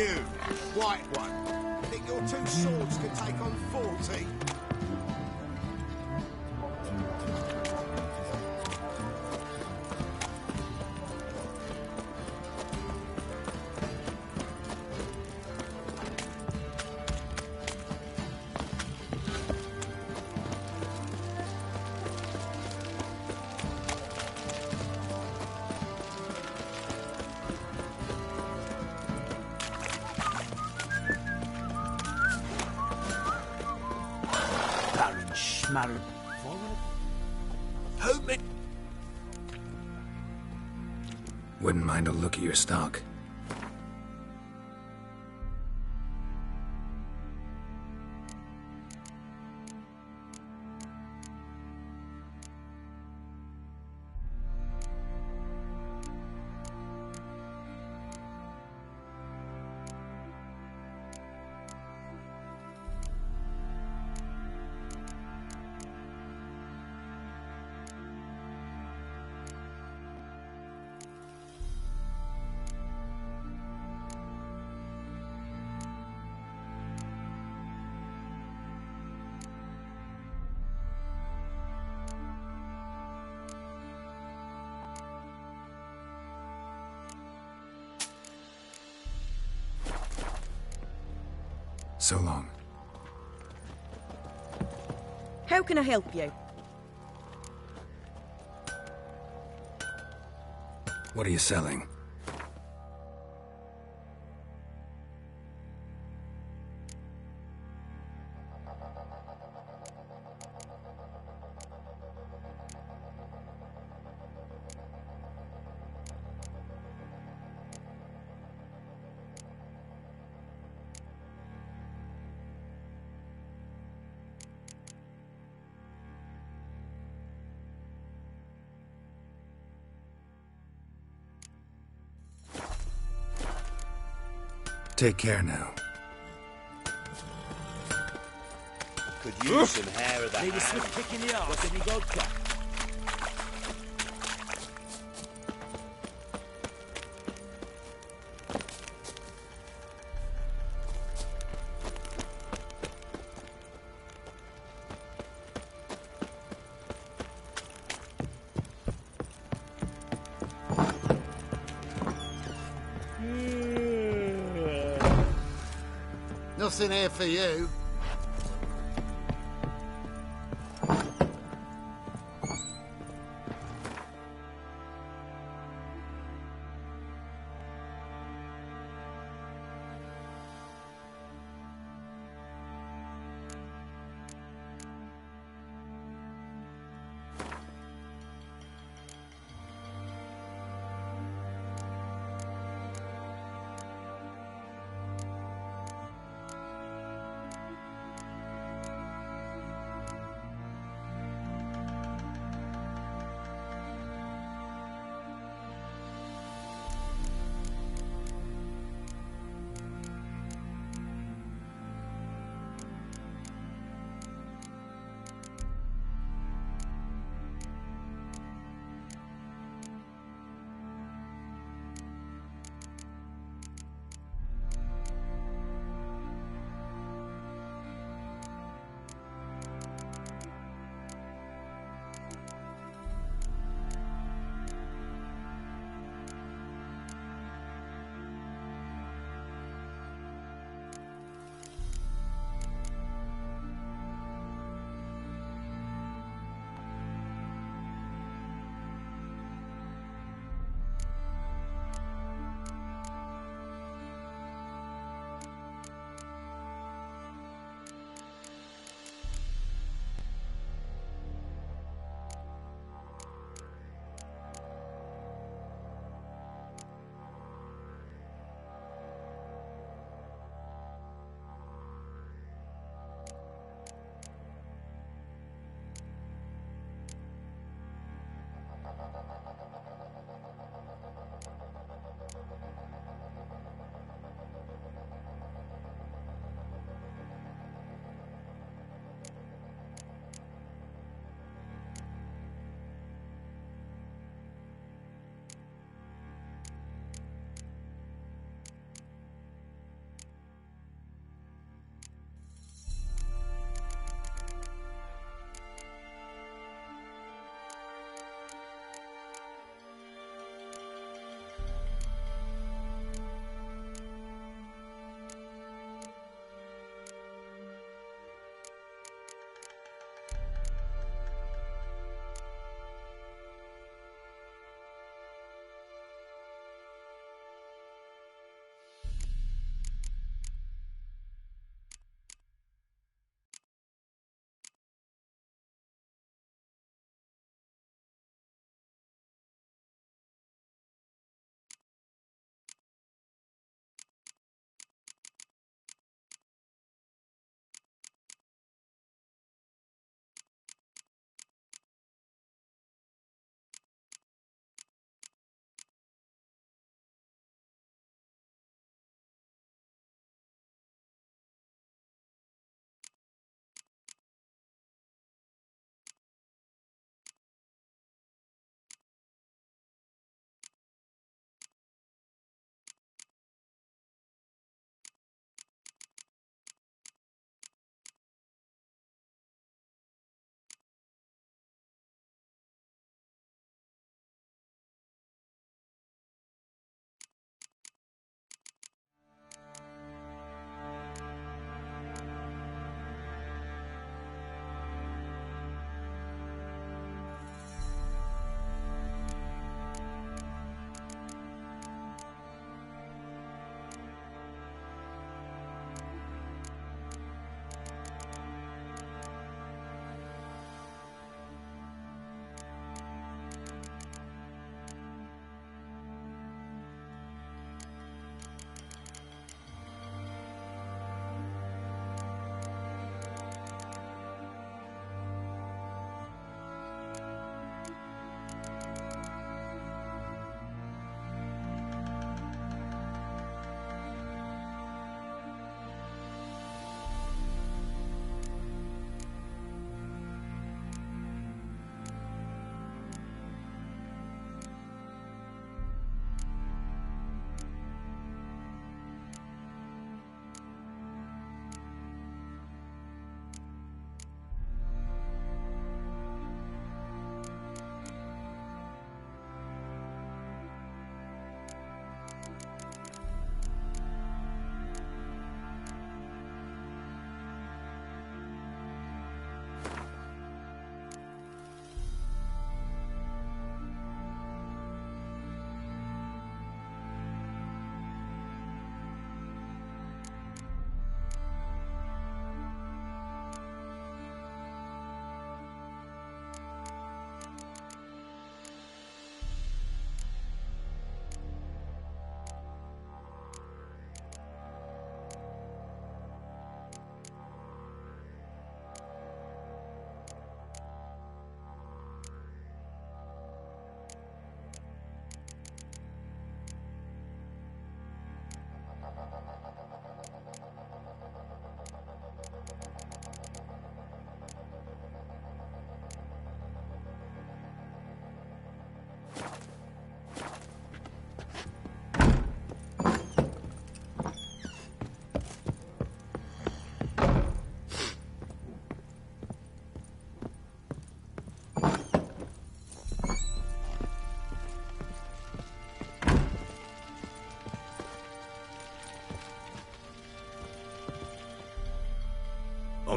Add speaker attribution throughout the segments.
Speaker 1: You, white one, think your two swords can take on 40?
Speaker 2: Schmarren.
Speaker 1: Help me!
Speaker 3: Wouldn't mind a look at your stock. So long.
Speaker 4: How can I help you?
Speaker 3: What are you selling? Take care now.
Speaker 1: Could use some hair of that.
Speaker 2: Need a swift kick in the arse. Got any vodka?
Speaker 5: Nothing here for you.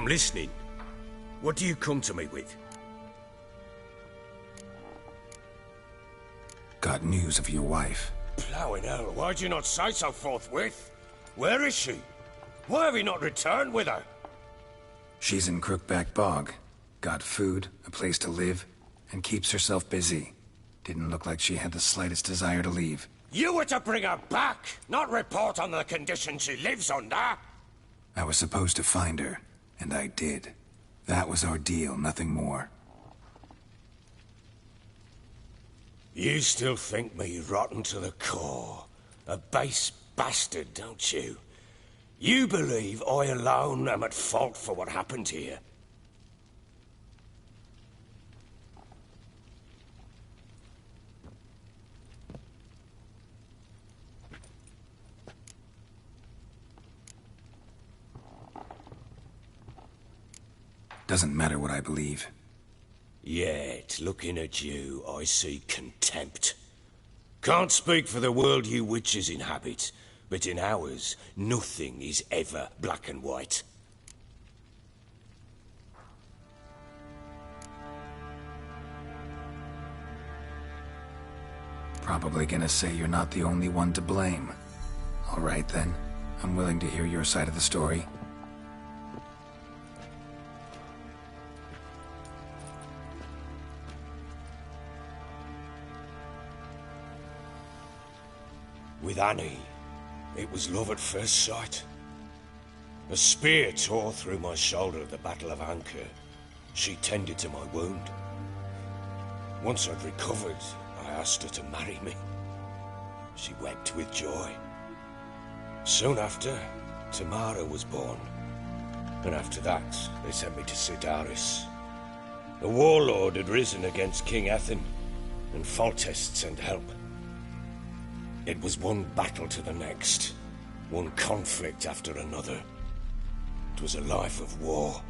Speaker 5: I'm listening. What do you come to me with?
Speaker 3: Got news of your wife.
Speaker 5: Plowing hell, why'd you not say so forthwith? Where is she? Why have you not returned with her?
Speaker 3: She's in Crookback Bog. Got food, a place to live, and keeps herself busy. Didn't look like she had the slightest desire to leave.
Speaker 5: You were to bring her back, not report on the conditions she lives under.
Speaker 3: I was supposed to find her, and I did. That was our deal, nothing more.
Speaker 5: You still think me rotten to the core. A base bastard, don't you? You believe I alone am at fault for what happened here.
Speaker 3: Doesn't matter what I believe.
Speaker 5: Yet, looking at you, I see contempt. Can't speak for the world you witches inhabit, but in ours, nothing is ever black and white.
Speaker 3: Probably gonna say you're not the only one to blame. All right then, I'm willing to hear your side of the story.
Speaker 5: With Annie, it was love at first sight. A spear tore through my shoulder at the Battle of Anchor. She tended to my wound. Once I'd recovered, I asked her to marry me. She wept with joy. Soon after, Tamara was born. And after that, they sent me to Sidaris. A warlord had risen against King Ethan, and Foltest sent help. It was one battle to the next, one conflict after another. It was a life of war.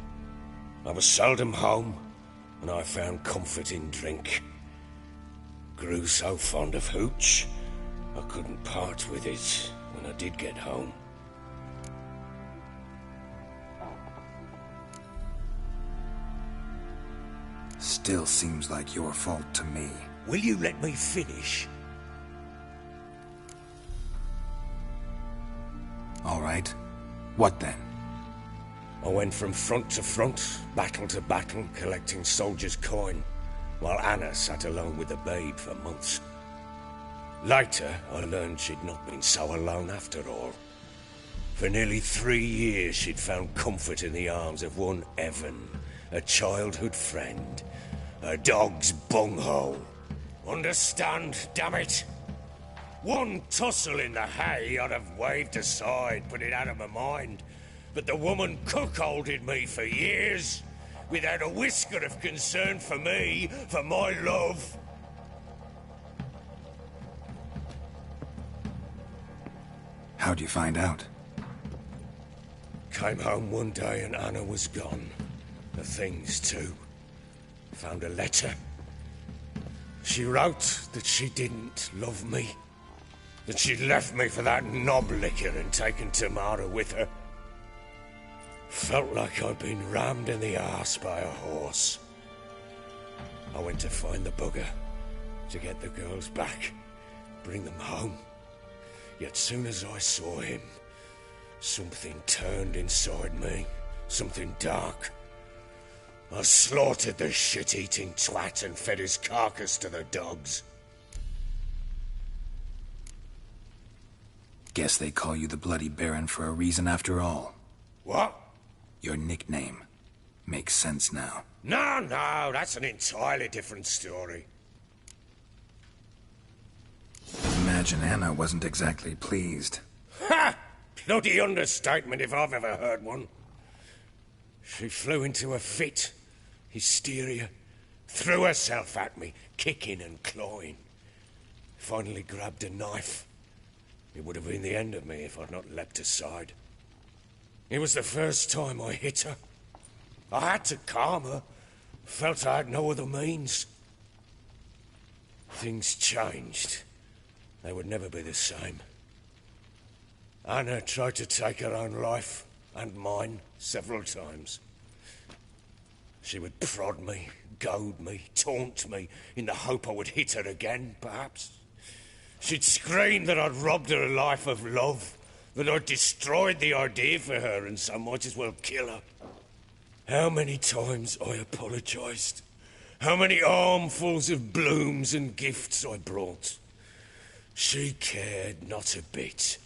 Speaker 5: I was seldom home, and I found comfort in drink. Grew so fond of hooch, I couldn't part with it when I did get home.
Speaker 3: Still seems like your fault to me.
Speaker 5: Will you let me finish?
Speaker 3: All right. What then?
Speaker 5: I went from front to front, battle to battle, collecting soldiers' coin, while Anna sat alone with the babe for months. Later, I learned she'd not been so alone after all. For nearly 3 years, she'd found comfort in the arms of one Evan, a childhood friend, a dog's bunghole. Understand, damn it? One tussle in the hay I'd have waved aside, put it out of my mind. But the woman cuckolded me for years, without a whisker of concern for me, for my love.
Speaker 3: How'd you find out?
Speaker 5: Came home one day and Anna was gone. The things too. Found a letter. She wrote that she didn't love me. That she'd left me for that knob licker and taken Tamara with her. Felt like I'd been rammed in the arse by a horse. I went to find the bugger, to get the girls back, bring them home. Yet soon as I saw him, something turned inside me, something dark. I slaughtered the shit-eating twat and fed his carcass to the dogs.
Speaker 3: Guess they call you the Bloody Baron for a reason after all.
Speaker 5: What?
Speaker 3: Your nickname. Makes sense now.
Speaker 5: No, that's an entirely different story.
Speaker 3: Imagine Anna wasn't exactly pleased.
Speaker 5: Ha! Bloody understatement if I've ever heard one. She flew into a fit, hysteria, threw herself at me, kicking and clawing. Finally grabbed a knife. It would have been the end of me if I'd not leapt aside. It was the first time I hit her. I had to calm her. Felt I had no other means. Things changed. They would never be the same. Anna tried to take her own life, and mine, several times. She would prod me, goad me, taunt me, in the hope I would hit her again, perhaps. She'd scream that I'd robbed her life of love, that I'd destroyed the idea for her and so might as well kill her. How many times I apologised. How many armfuls of blooms and gifts I brought. She cared not a bit.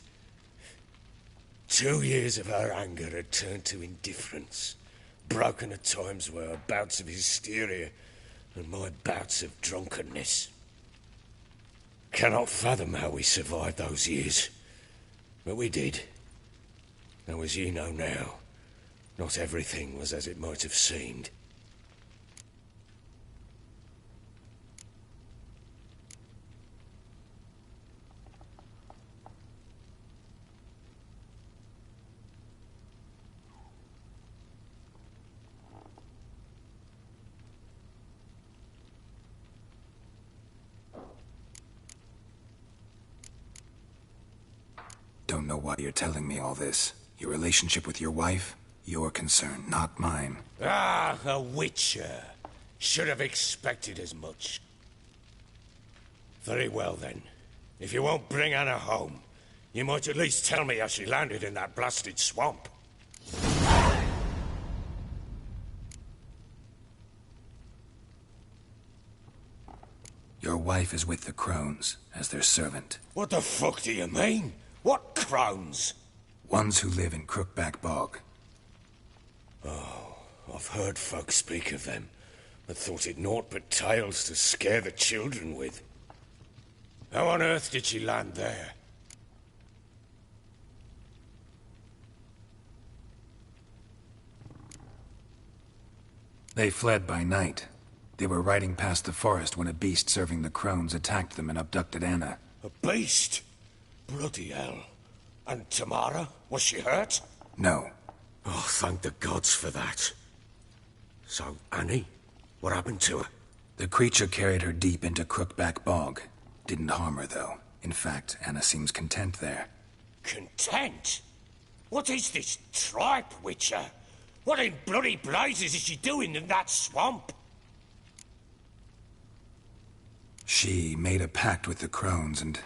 Speaker 5: 2 years of her anger had turned to indifference, broken at times by her bouts of hysteria and my bouts of drunkenness. Cannot fathom how we survived those years, but we did. Though as you know now, not everything was as it might have seemed.
Speaker 3: Don't know why you're telling me all this. Your relationship with your wife? Your concern, not mine.
Speaker 5: Ah, a witcher. Should have expected as much. Very well then. If you won't bring Anna home, you might at least tell me how she landed in that blasted swamp.
Speaker 3: Your wife is with the crones, as their servant.
Speaker 5: What the fuck do you mean? What crones?
Speaker 3: Ones who live in Crookback Bog.
Speaker 5: Oh, I've heard folk speak of them, but thought it naught but tales to scare the children with. How on earth did she land there?
Speaker 3: They fled by night. They were riding past the forest when a beast serving the crones attacked them and abducted Anna.
Speaker 5: A beast? Bloody hell. And Tamara? Was she hurt?
Speaker 3: No.
Speaker 5: Oh, thank the gods for that. So, Annie? What happened to her?
Speaker 3: The creature carried her deep into Crookback Bog. Didn't harm her, though. In fact, Anna seems content there.
Speaker 5: Content? What is this tripe, Witcher? What in bloody blazes is she doing in that swamp?
Speaker 3: She made a pact with the crones and...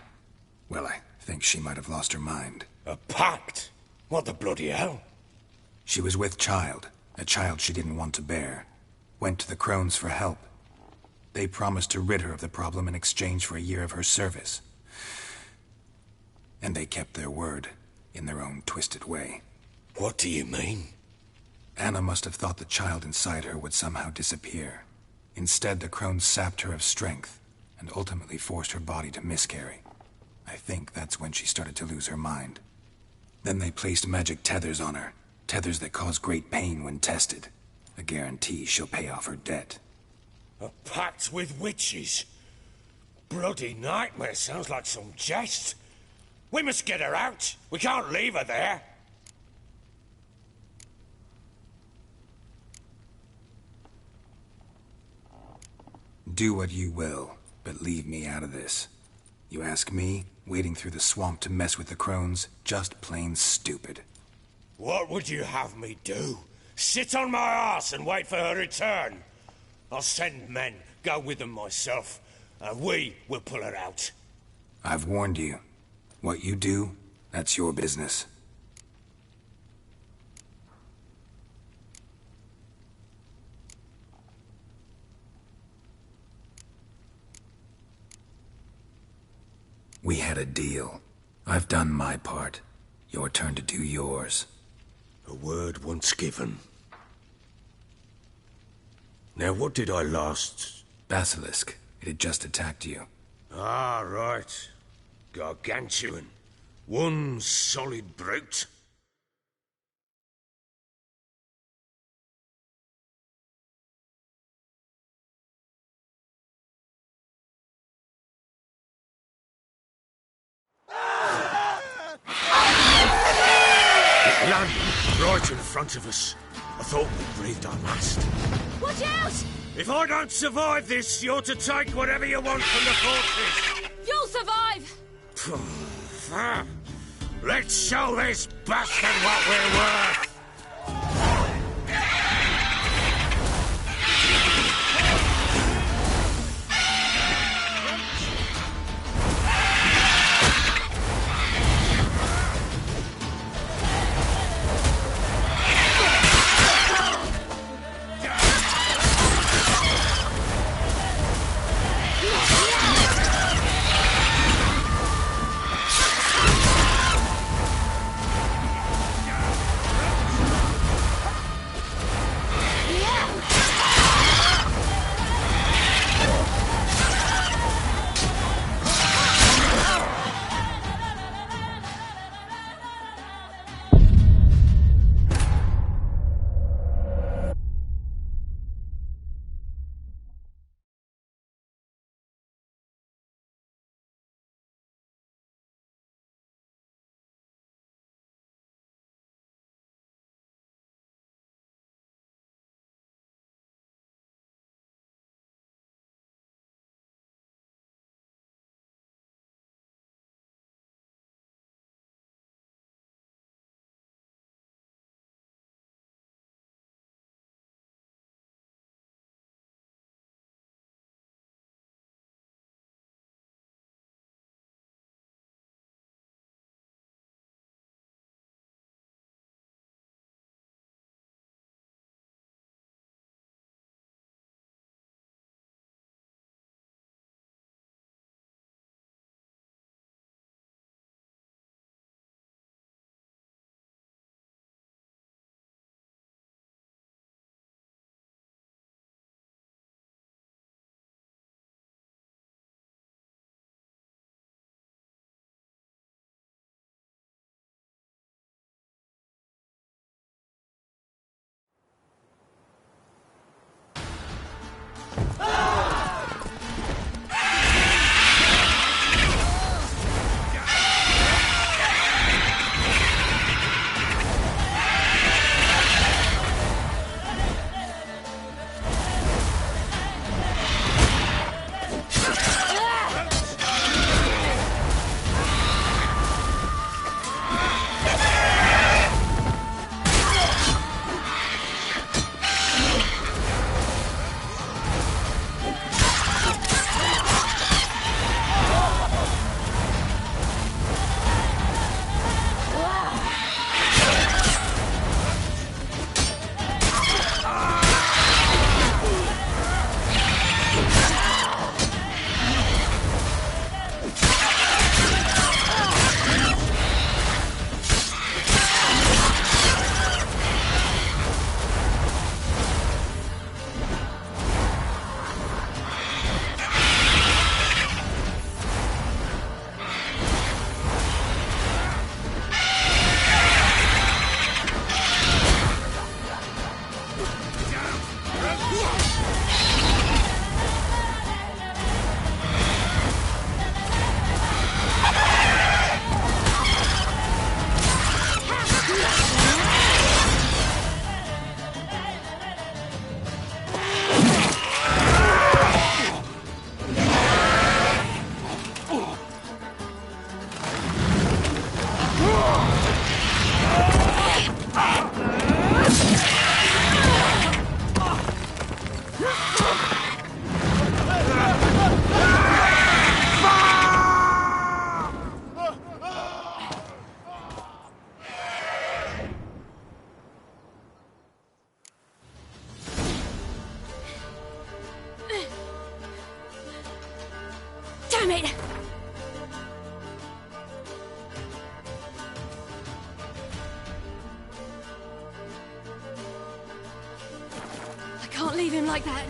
Speaker 3: well, I think she might have lost her mind.
Speaker 5: A pact? What the bloody hell?
Speaker 3: She was with child, a child she didn't want to bear. Went to the crones for help. They promised to rid her of the problem in exchange for a year of her service. And they kept their word, in their own twisted way.
Speaker 5: What do you mean?
Speaker 3: Anna must have thought the child inside her would somehow disappear. Instead, the crones sapped her of strength, and ultimately forced her body to miscarry. I think that's when she started to lose her mind. Then they placed magic tethers on her, tethers that cause great pain when tested. A guarantee she'll pay off her debt.
Speaker 5: A pact with witches? Bloody nightmare, sounds like some jest. We must get her out. We can't leave her there.
Speaker 3: Do what you will, but leave me out of this. You ask me, wading through the swamp to mess with the crones, just plain stupid.
Speaker 5: What would you have me do? Sit on my arse and wait for her return? I'll send men, go with them myself, and we will pull her out.
Speaker 3: I've warned you. What you do, that's your business. We had a deal. I've done my part. Your turn to do yours.
Speaker 5: A word once given. Now, what did I last...
Speaker 3: Basilisk. It had just attacked you.
Speaker 5: Ah, right. Gargantuan. One solid brute. It landed right in front of us. I thought we breathed our last.
Speaker 4: Watch out!
Speaker 5: If I don't survive this, you're to take whatever you want from the fortress.
Speaker 4: You'll survive!
Speaker 5: Let's show this bastard what we're worth!
Speaker 6: Damn it! I can't leave him like that.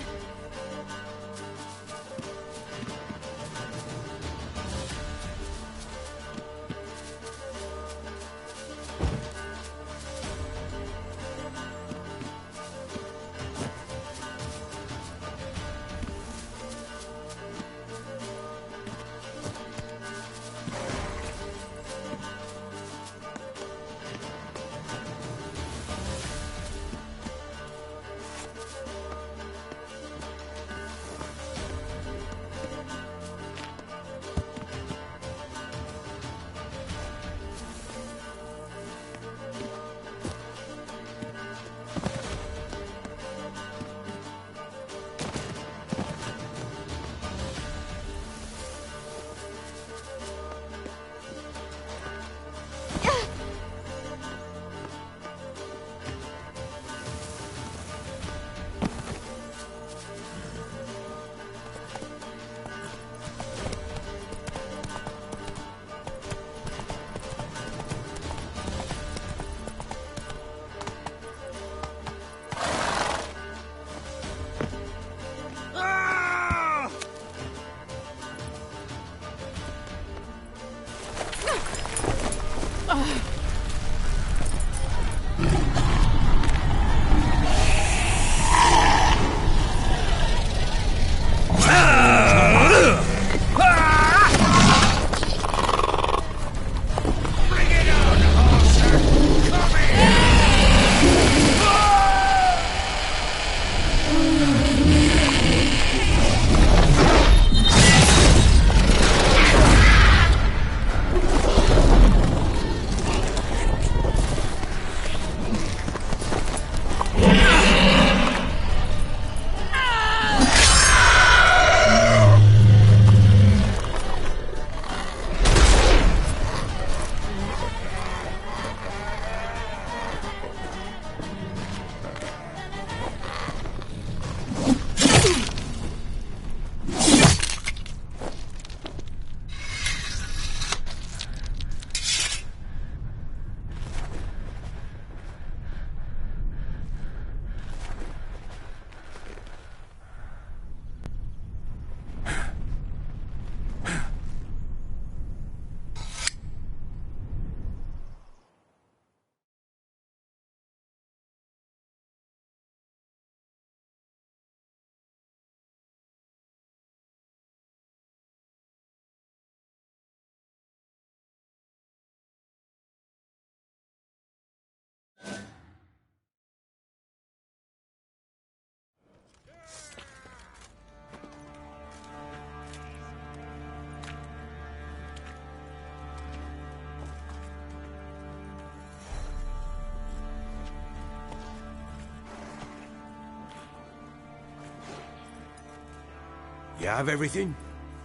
Speaker 5: You have everything?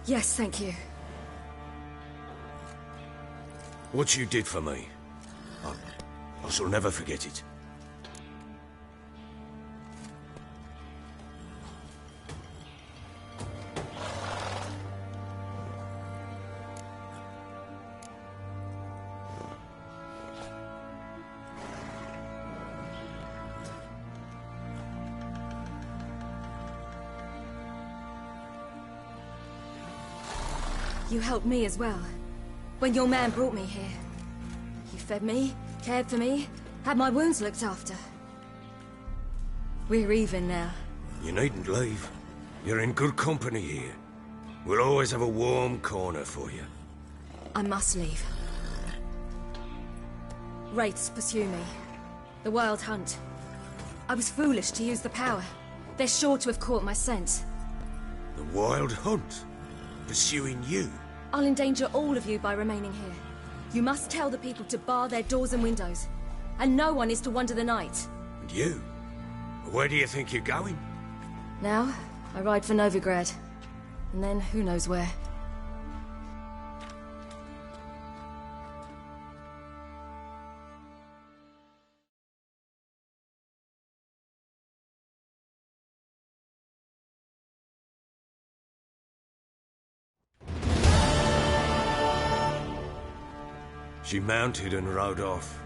Speaker 6: Yes, thank you.
Speaker 5: What you did for me, I shall never forget it.
Speaker 6: You helped me as well. When your man brought me here. You fed me, cared for me, had my wounds looked after. We're even now.
Speaker 5: You needn't leave. You're in good company here. We'll always have a warm corner for you.
Speaker 6: I must leave. Wraiths pursue me. The Wild Hunt. I was foolish to use the power. They're sure to have caught my scent.
Speaker 5: The Wild Hunt? Pursuing you?
Speaker 6: I'll endanger all of you by remaining here. You must tell the people to bar their doors and windows. And no one is to wander the night.
Speaker 5: And you? Where do you think you're going?
Speaker 6: Now, I ride for Novigrad. And then, who knows where.
Speaker 5: She mounted and rode off.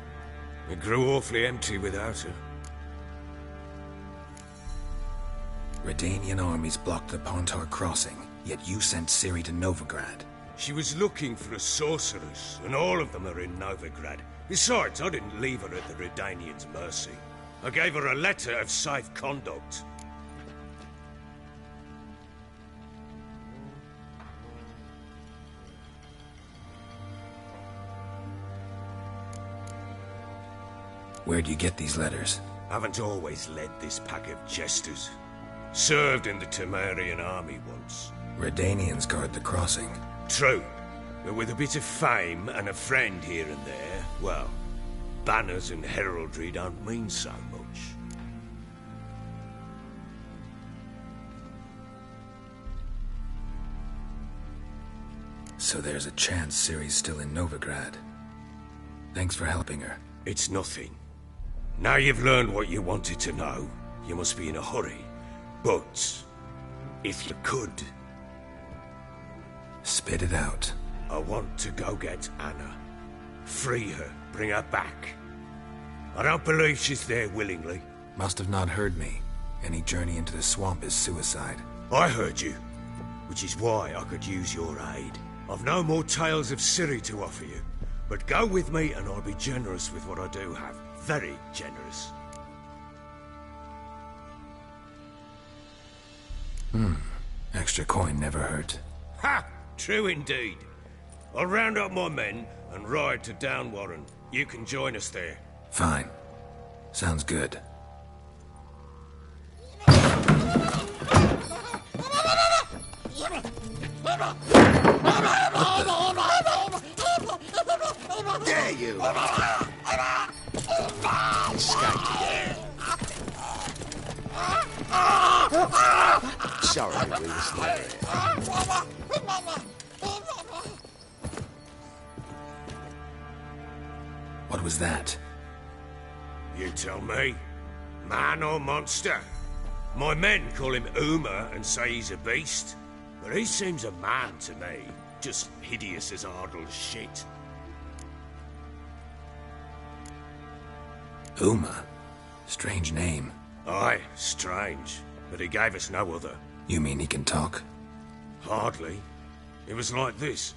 Speaker 5: It grew awfully empty without her.
Speaker 3: Redanian armies blocked the Pontar crossing, yet you sent Ciri to Novigrad.
Speaker 5: She was looking for a sorceress, and all of them are in Novigrad. Besides, I didn't leave her at the Redanians' mercy. I gave her a letter of safe conduct.
Speaker 3: Where'd you get these letters?
Speaker 5: Haven't always led this pack of jesters. Served in the Temerian army once.
Speaker 3: Redanians guard the crossing.
Speaker 5: True, but with a bit of fame and a friend here and there, well, banners and heraldry don't mean so much.
Speaker 3: So there's a chance Ciri's still in Novigrad. Thanks for helping her.
Speaker 5: It's nothing. Now you've learned what you wanted to know, you must be in a hurry. But, if you could...
Speaker 3: Spit it out.
Speaker 5: I want to go get Anna. Free her, bring her back. I don't believe she's there willingly.
Speaker 3: Must have not heard me. Any journey into the swamp is suicide.
Speaker 5: I heard you, which is why I could use your aid. I've no more tales of Ciri to offer you, but go with me and I'll be generous with what I do have. Very generous.
Speaker 3: Extra coin never hurt.
Speaker 5: Ha! True indeed. I'll round up my men and ride to Downwarren. You can join us there.
Speaker 3: Fine. Sounds good.
Speaker 1: Dare you! Escaped again. Sorry, we was there.
Speaker 3: What was that?
Speaker 5: You tell me. Man or monster? My men call him Uma and say he's a beast, but he seems a man to me. Just hideous as Ardle's shit.
Speaker 3: Uma? Strange name.
Speaker 5: Aye, strange, but he gave us no other.
Speaker 3: You mean he can talk?
Speaker 5: Hardly. It was like this.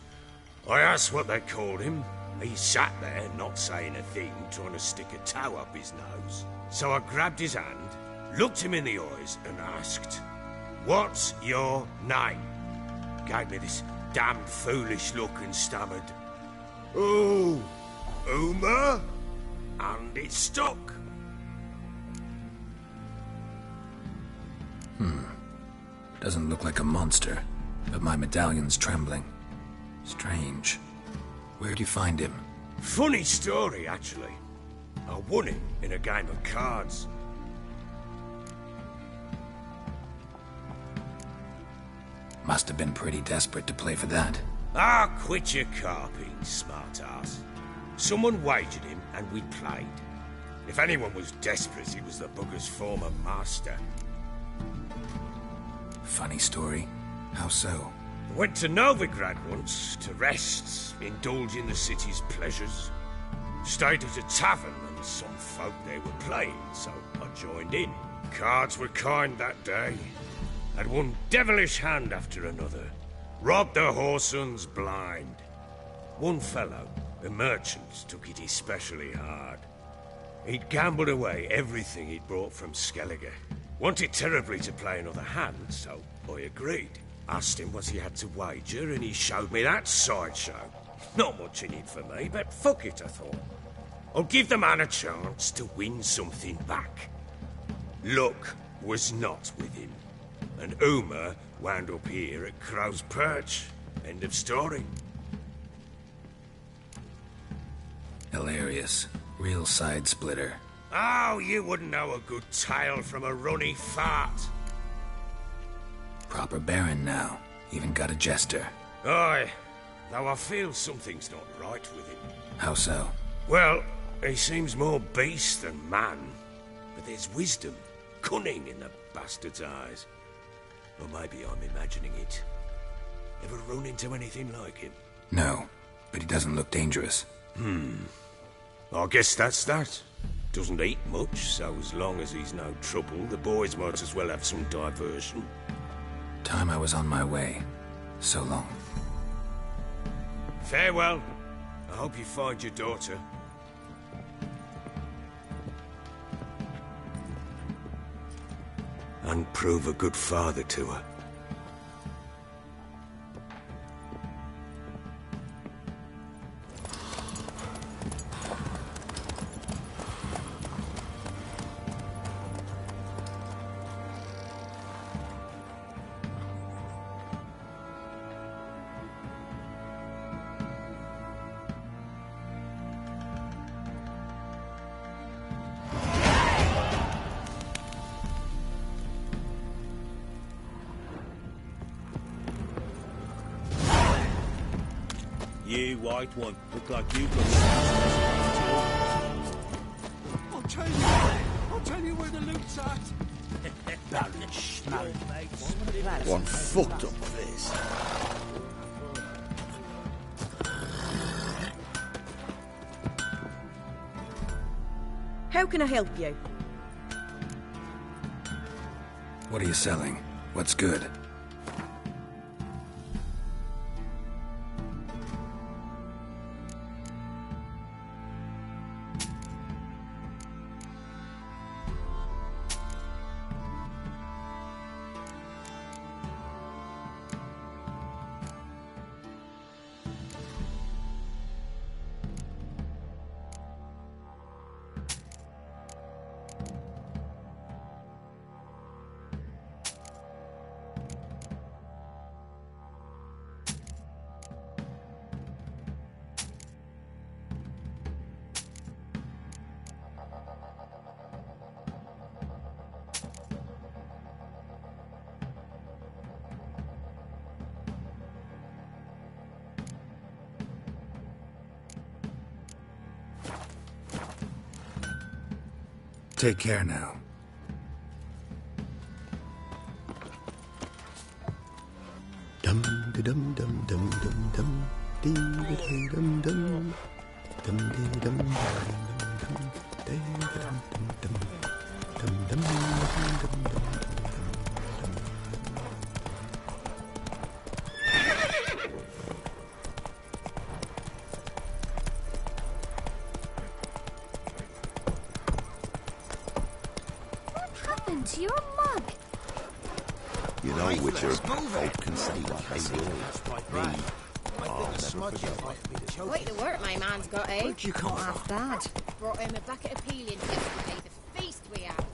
Speaker 5: I asked what they called him. He sat there, not saying a thing, trying to stick a toe up his nose. So I grabbed his hand, looked him in the eyes, and asked, "What's your name?" Gave me this damned foolish look and stammered, "Oh, Uma?" And it stuck.
Speaker 3: Doesn't look like a monster, but my medallion's trembling. Strange. Where'd you find him?
Speaker 5: Funny story, actually. I won him in a game of cards.
Speaker 3: Must have been pretty desperate to play for that.
Speaker 5: Ah, quit your carping, smart-ass. Someone wagered him, and we played. If anyone was desperate, he was the bugger's former master.
Speaker 3: Funny story. How so?
Speaker 5: I went to Novigrad once, to rest, indulge in the city's pleasures. Stayed at a tavern, and some folk there were playing, so I joined in. Cards were kind that day. Had one devilish hand after another. Robbed the whoresun's blind. One fellow, a merchant, took it especially hard. He'd gambled away everything he'd brought from Skellige. Wanted terribly to play another hand, so I agreed. Asked him what he had to wager, and he showed me that sideshow. Not much in it for me, but fuck it, I thought. I'll give the man a chance to win something back. Luck was not with him, and Uma wound up here at Crow's Perch. End of story.
Speaker 3: Hilarious. Real side splitter.
Speaker 5: Oh, you wouldn't know a good tale from a runny fart.
Speaker 3: Proper baron now. Even got a jester.
Speaker 5: Aye, though I feel something's not right with him.
Speaker 3: How so?
Speaker 5: Well, he seems more beast than man, but there's wisdom, cunning in the bastard's eyes. Or maybe I'm imagining it. Ever run into anything like him?
Speaker 3: No, but he doesn't look dangerous.
Speaker 5: I guess that's that. Doesn't eat much, so as long as he's no trouble, the boys might as well have some diversion.
Speaker 3: Time I was on my way. So long.
Speaker 5: Farewell. I hope you find your daughter. And prove a good father to her.
Speaker 2: You white one, look like you got
Speaker 1: I'll tell you where the loot's at.
Speaker 2: Baron Schmarrenplatz.
Speaker 7: One fucked up place.
Speaker 4: How can I help you?
Speaker 3: What are you selling? What's good? Take care now.
Speaker 7: Dum da dum dum dum dum dum dee da dum dum dum dee dum dum dum dee da dum dum dum dum dum dum dum.
Speaker 6: To your mug.
Speaker 7: You know, Witcher, folk can say what they will. Me, I'll never forget.
Speaker 8: Quite the work my man's got, eh?
Speaker 7: Where'd you come from?
Speaker 8: Half bad. Brought him a bucket of peelings yesterday. The feast we had.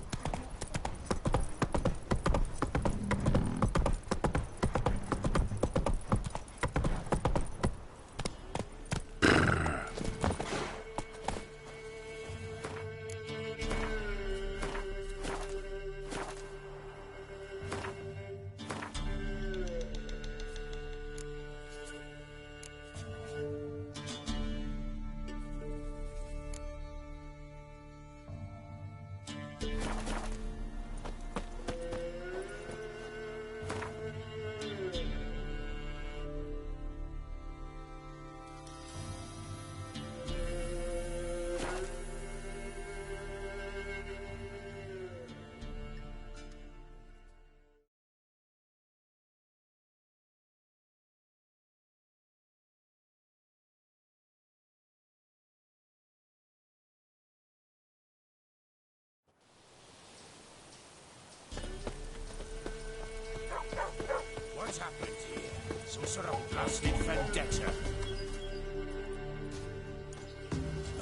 Speaker 5: What's happened here? Some sort of blasted vendetta.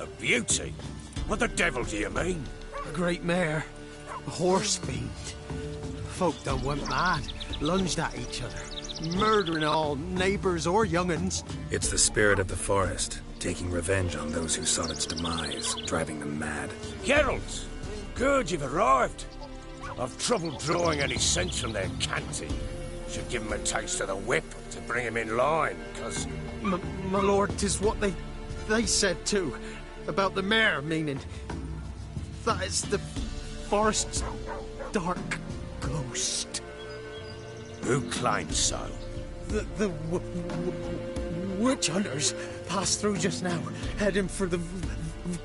Speaker 5: A beauty? What the devil do you mean?
Speaker 9: A great mare. A horse fiend. Folk done went mad. Lunged at each other. Murdering all neighbours or young'uns.
Speaker 3: It's the spirit of the forest, taking revenge on those who sought its demise, driving them mad.
Speaker 5: Geralt! Good, you've arrived. I've trouble drawing any sense from their canting. Should give him a taste of the whip to bring him in line, 'cause...
Speaker 9: My lord, 'tis what they said too. About the mare, meaning... that is the forest's dark ghost.
Speaker 5: Who claims so?
Speaker 9: The witch hunters passed through just now, heading for the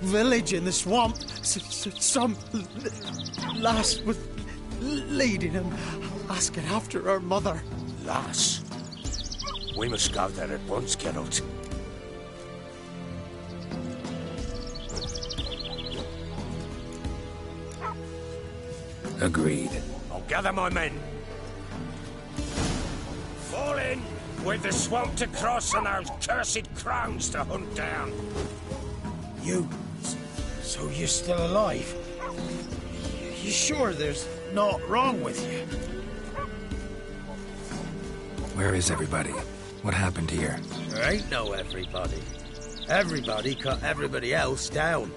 Speaker 9: village in the swamp. Some lass was leading him, asking after her mother.
Speaker 5: Lass? We must go there at once, Geralt.
Speaker 3: Agreed.
Speaker 5: I'll gather my men. Fall in! With the swamp to cross and those cursed crones to hunt down.
Speaker 10: You... so you're still alive? You sure there's naught wrong with you?
Speaker 3: Where is everybody? What happened here?
Speaker 10: There ain't no everybody. Everybody cut everybody else down.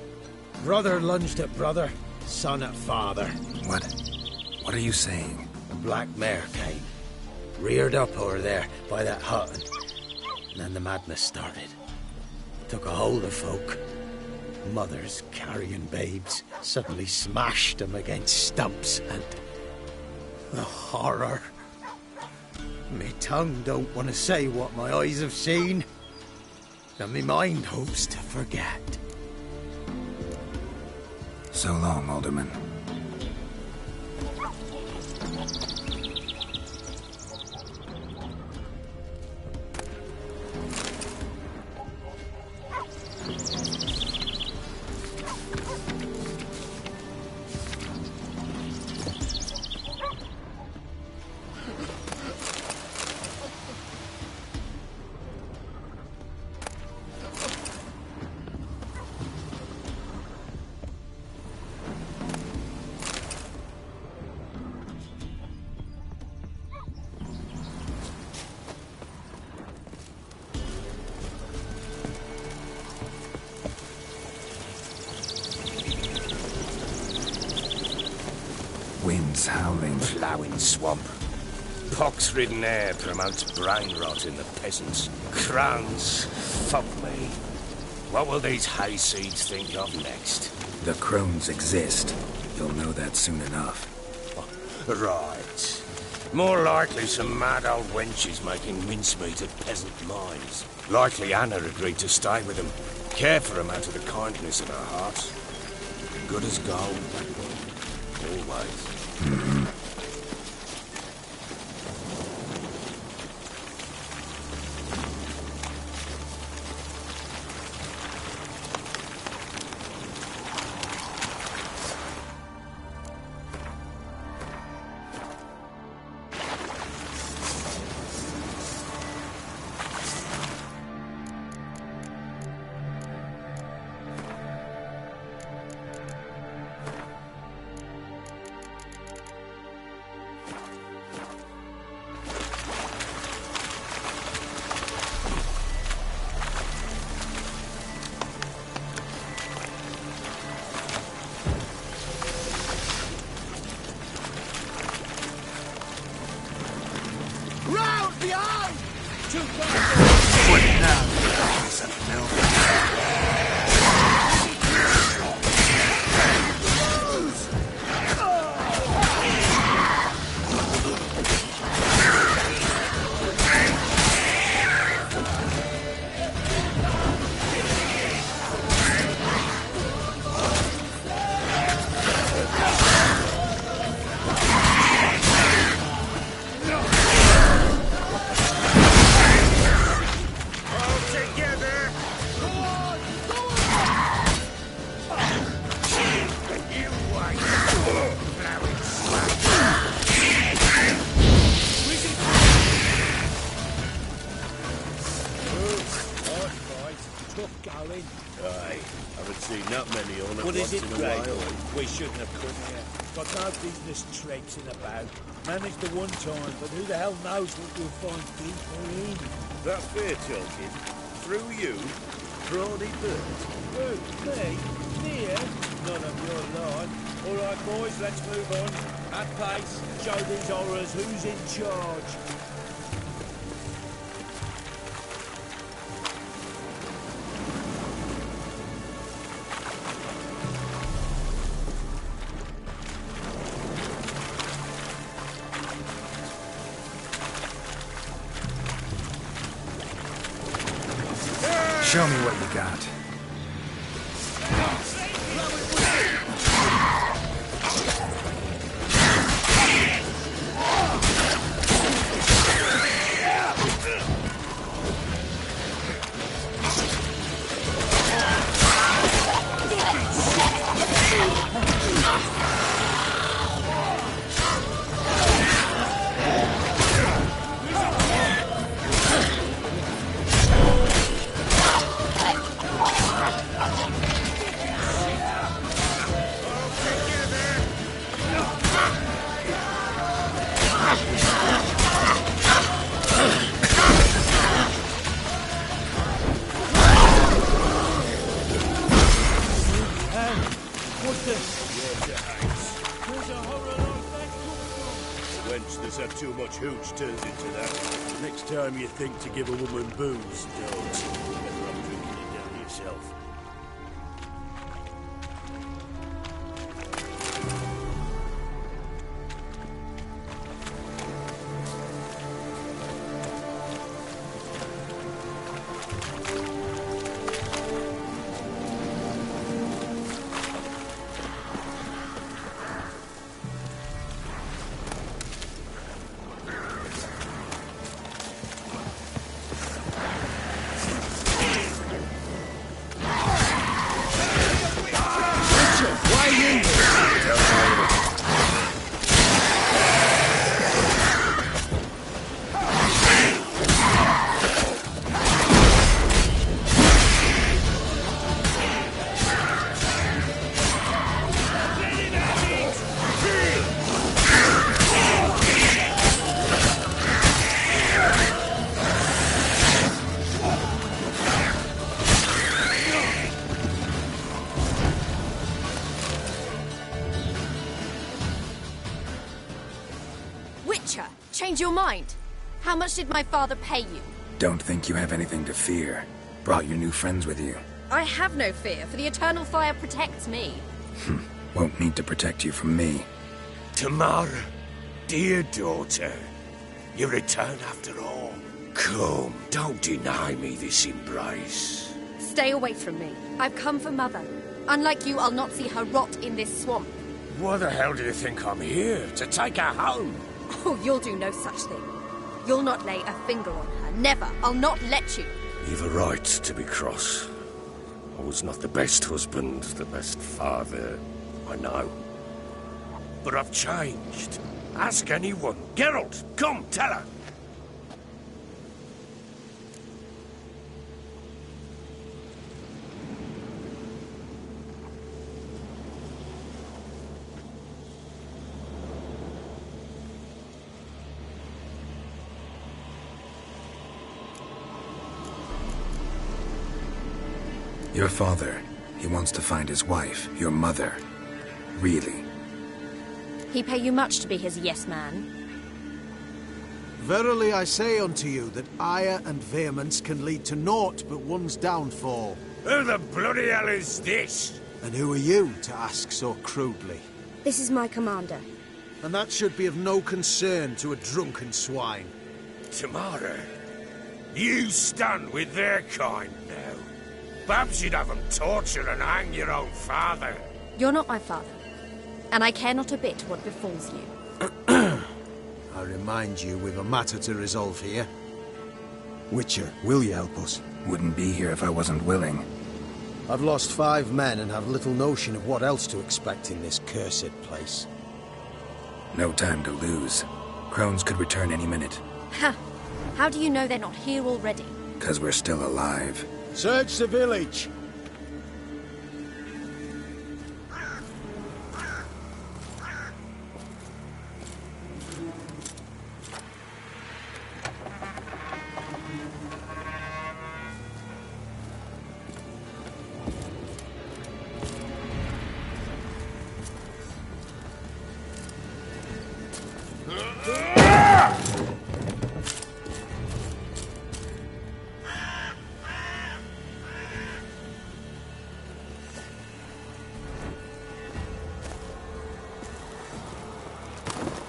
Speaker 10: Brother lunged at brother, son at father.
Speaker 3: What? What are you saying?
Speaker 10: The black mare came. Reared up over there by that hut, and then the madness started. Took a hold of folk. Mothers carrying babes suddenly smashed them against stumps, and the horror. Me tongue don't want to say what my eyes have seen, and me mind hopes to forget.
Speaker 3: So long, Alderman. Winds howling.
Speaker 5: Ploughing swamp. Pox-ridden air promotes brain rot in the peasants. Crones, fuck me. What will these hayseeds think of next?
Speaker 3: The crones exist. You'll know that soon enough.
Speaker 5: Right. More likely some mad old wenches making mincemeat of peasant minds. Likely Anna agreed to stay with them. Care for them out of the kindness of her heart. Good as gold, that one. Always.
Speaker 3: Mm-hmm.
Speaker 1: Round behind! Too far!
Speaker 3: What now? Piece of filth.
Speaker 2: Going.
Speaker 11: Aye, haven't seen that many on it
Speaker 2: What is
Speaker 11: once
Speaker 2: it,
Speaker 11: in a
Speaker 2: Grey?
Speaker 11: while.
Speaker 2: We shouldn't have come here. Got no business traipsing about. Managed the one time, but who the hell knows what we'll find deeper in.
Speaker 11: That fair talking, through you, brawny bird.
Speaker 2: Who? Me? Near? None of your line. All right, boys, let's move on. At pace, show these horrors who's in charge.
Speaker 3: Show me what you got.
Speaker 11: Too much hooch turns into that. Next time you think to give a woman booze, don't. Better off drinking it down yourself.
Speaker 8: Change your mind? How much did my father pay you?
Speaker 3: Don't think you have anything to fear. Brought your new friends with you.
Speaker 8: I have no fear, for the eternal fire protects me.
Speaker 3: Won't need to protect you from me.
Speaker 5: Tamara, dear daughter, you return after all. Come, don't deny me this embrace.
Speaker 8: Stay away from me. I've come for Mother. Unlike you, I'll not see her rot in this swamp.
Speaker 5: Why the hell do you think I'm here? To take her home?
Speaker 8: Oh, you'll do no such thing. You'll not lay a finger on her. Never. I'll not let you.
Speaker 5: You've a right to be cross. I was not the best husband, the best father, I know. But I've changed. Ask anyone. Geralt, come, tell her.
Speaker 3: Your father, he wants to find his wife, your mother. Really?
Speaker 8: He pay you much to be his yes man?
Speaker 1: Verily I say unto you that ire and vehemence can lead to naught but one's downfall.
Speaker 5: Who the bloody hell is this?
Speaker 1: And who are you to ask so crudely?
Speaker 6: This is my commander.
Speaker 1: And that should be of no concern to a drunken swine.
Speaker 5: Tamara, you stand with their kind now. Perhaps you'd have them torture and hang your own father.
Speaker 8: You're not my father, and I care not a bit what befalls you.
Speaker 1: I remind you we've a matter to resolve here. Witcher, will you help us?
Speaker 3: Wouldn't be here if I wasn't willing.
Speaker 1: I've lost 5 men and have little notion of what else to expect in this cursed place.
Speaker 3: No time to lose. Crones could return any minute.
Speaker 8: Ha! How do you know they're not here already?
Speaker 3: 'Cause we're still alive.
Speaker 1: Search the village!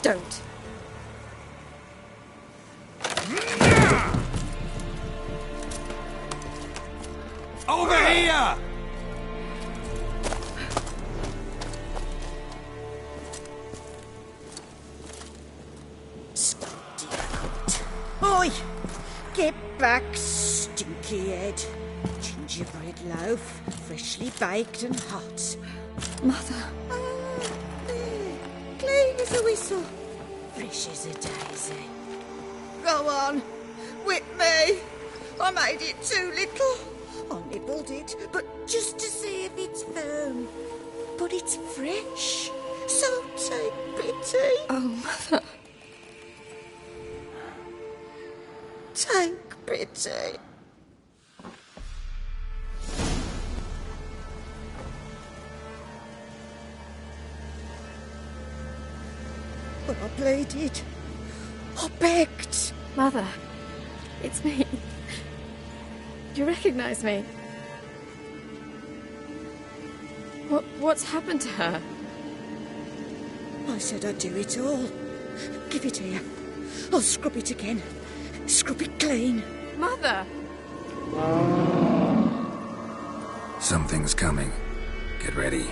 Speaker 8: Don't.
Speaker 3: Over here!
Speaker 12: Oi! Get back, stinky head. Gingerbread loaf, freshly baked and hot.
Speaker 6: Mother.
Speaker 12: There. Clean as a whistle. Fresh as a daisy. Go on. Whip me. I made it too little. I nibbled it, but just to see if it's firm. But it's fresh. So take pity.
Speaker 6: Oh, Mother.
Speaker 12: Take pity. But I pleaded. I begged.
Speaker 6: Mother, it's me. You recognize me? What's happened to her?
Speaker 12: I said I'd do it all. Give it here. I'll scrub it again. Scrub it clean.
Speaker 6: Mother!
Speaker 3: Something's coming. Get ready.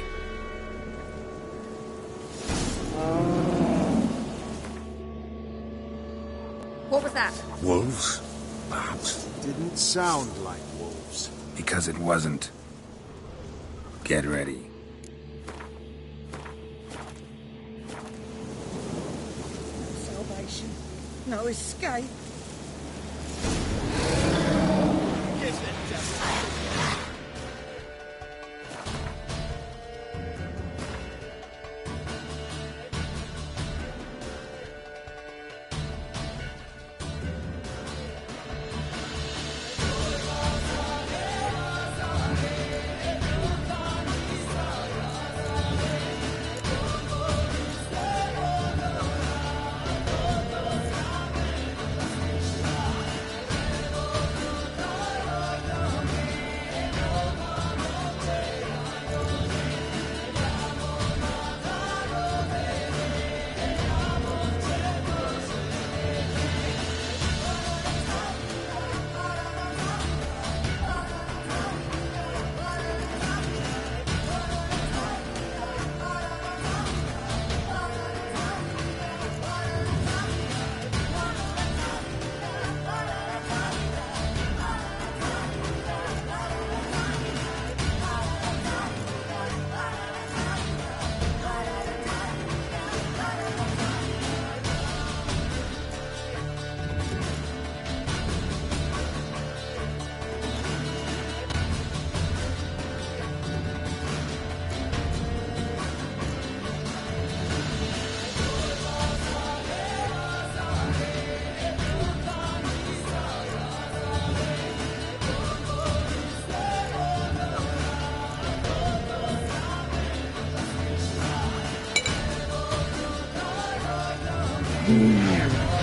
Speaker 8: What was that?
Speaker 5: Wolves? Perhaps.
Speaker 1: Didn't sound like wolves.
Speaker 3: Because it wasn't. Get ready.
Speaker 12: Salvation. No escape.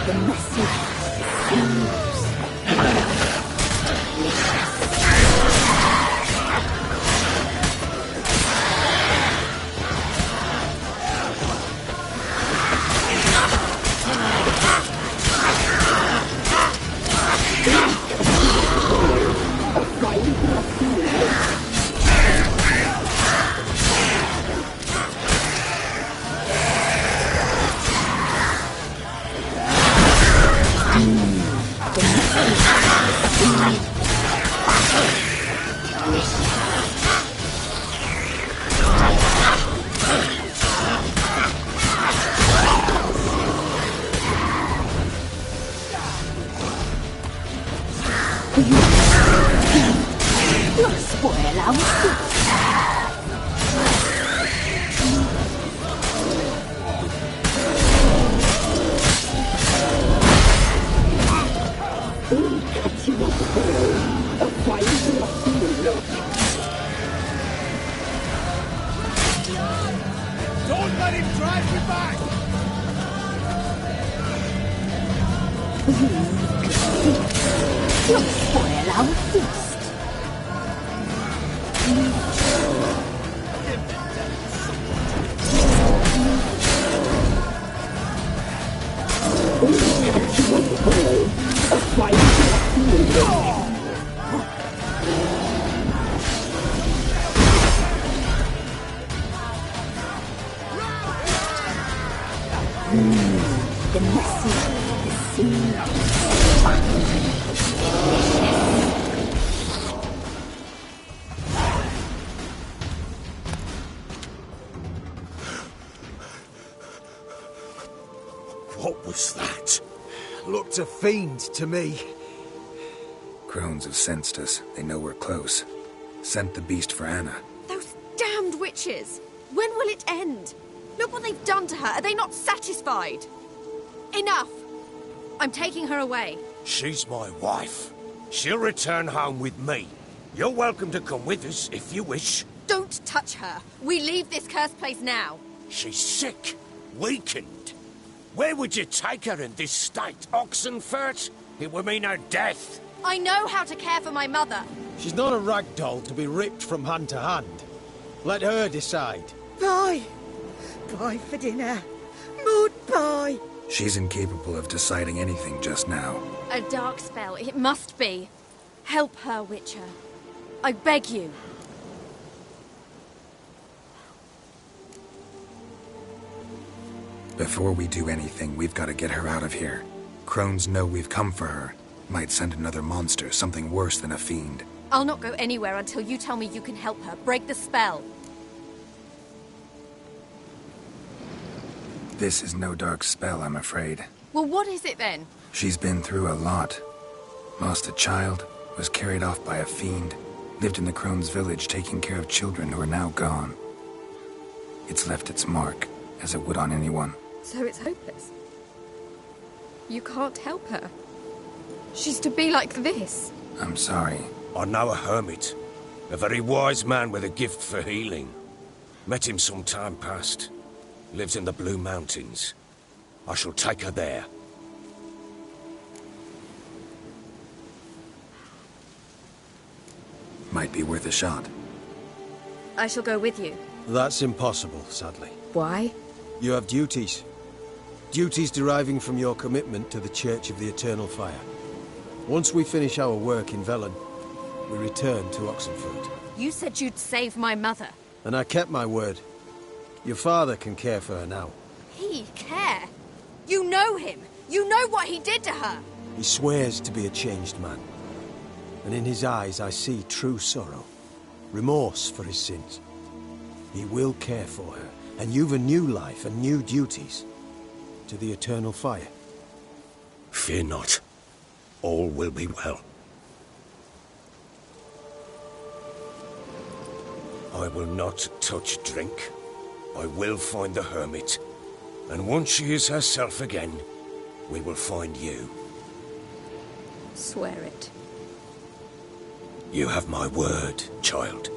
Speaker 13: The message.
Speaker 2: Don't let him drive you back!
Speaker 13: Don't spoil our feast.
Speaker 1: looked a fiend to me.
Speaker 3: Crones have sensed us. They know we're close. Sent the beast for Anna.
Speaker 8: Those damned witches! When will it end? Look what they've done to her. Are they not satisfied? Enough! I'm taking her away.
Speaker 5: She's my wife. She'll return home with me. You're welcome to come with us if you wish.
Speaker 8: Don't touch her. We leave this cursed place now.
Speaker 5: She's sick, weakened. Where would you take her in this state? Oxenfurt? It would mean her death.
Speaker 8: I know how to care for my mother.
Speaker 2: She's not a rag doll to be ripped from hand to hand. Let her decide.
Speaker 12: Pie! Pie for dinner. Mud pie!
Speaker 3: She's incapable of deciding anything just now.
Speaker 8: A dark spell, it must be. Help her, Witcher. I beg you.
Speaker 3: Before we do anything, we've got to get her out of here. Crones know we've come for her. Might send another monster, something worse than a fiend.
Speaker 8: I'll not go anywhere until you tell me you can help her. Break the spell.
Speaker 3: This is no dark spell, I'm afraid.
Speaker 8: Well, what is it then?
Speaker 3: She's been through a lot. Lost a child, was carried off by a fiend, lived in the Crone's village taking care of children who are now gone. It's left its mark, as it would on anyone.
Speaker 8: So it's hopeless. You can't help her. She's to be like this.
Speaker 3: I'm sorry.
Speaker 5: I know a hermit. A very wise man with a gift for healing. Met him some time past. Lives in the Blue Mountains. I shall take her there.
Speaker 3: Might be worth a shot.
Speaker 8: I shall go with you.
Speaker 2: That's impossible, sadly.
Speaker 8: Why?
Speaker 2: You have duties. Duties deriving from your commitment to the Church of the Eternal Fire. Once we finish our work in Velen, we return to Oxenfurt.
Speaker 8: You said you'd save my mother.
Speaker 2: And I kept my word. Your father can care for her now.
Speaker 8: He care? You know him. You know what he did to her.
Speaker 2: He swears to be a changed man. And in his eyes I see true sorrow. Remorse for his sins. He will care for her. And you've a new life and new duties. To the Eternal Fire.
Speaker 5: Fear not. All will be well. I will not touch drink. I will find the hermit. And once she is herself again, we will find you.
Speaker 8: Swear it.
Speaker 5: You have my word, child.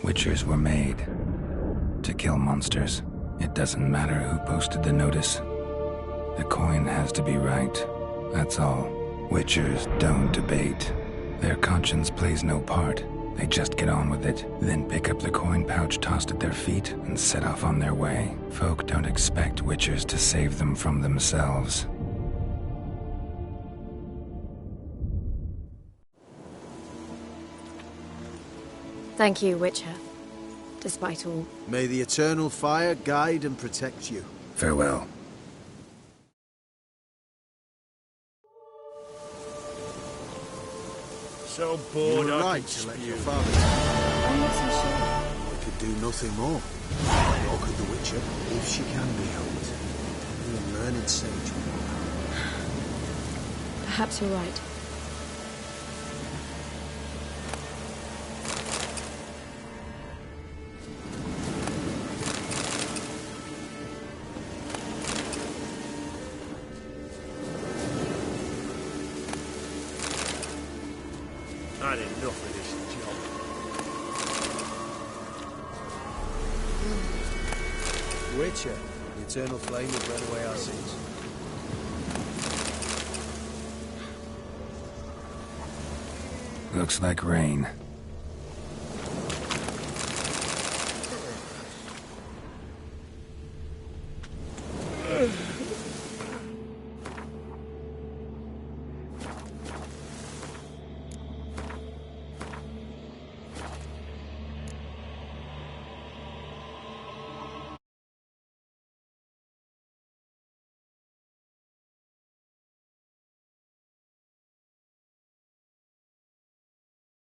Speaker 3: Witchers were made to kill monsters. It doesn't matter who posted the notice. The coin has to be right. That's all. Witchers don't debate. Their conscience plays no part. They just get on with it, then pick up the coin pouch tossed at their feet and set off on their way. Folk don't expect witchers to save them from themselves.
Speaker 8: Thank you, Witcher. Despite all.
Speaker 1: May the Eternal Fire guide and protect you.
Speaker 3: Farewell.
Speaker 11: So
Speaker 1: You
Speaker 11: bored
Speaker 1: were
Speaker 11: I
Speaker 1: right
Speaker 11: could
Speaker 1: to let
Speaker 11: spew.
Speaker 1: your father.
Speaker 8: I'm not so sure.
Speaker 1: They could do nothing more. Nor could the Witcher, if she can be helped. Only a learned sage will know how.
Speaker 8: Perhaps you're right.
Speaker 11: I had enough of this job.
Speaker 2: Witcher, the Eternal Flame will burn away our sins.
Speaker 3: Looks like rain.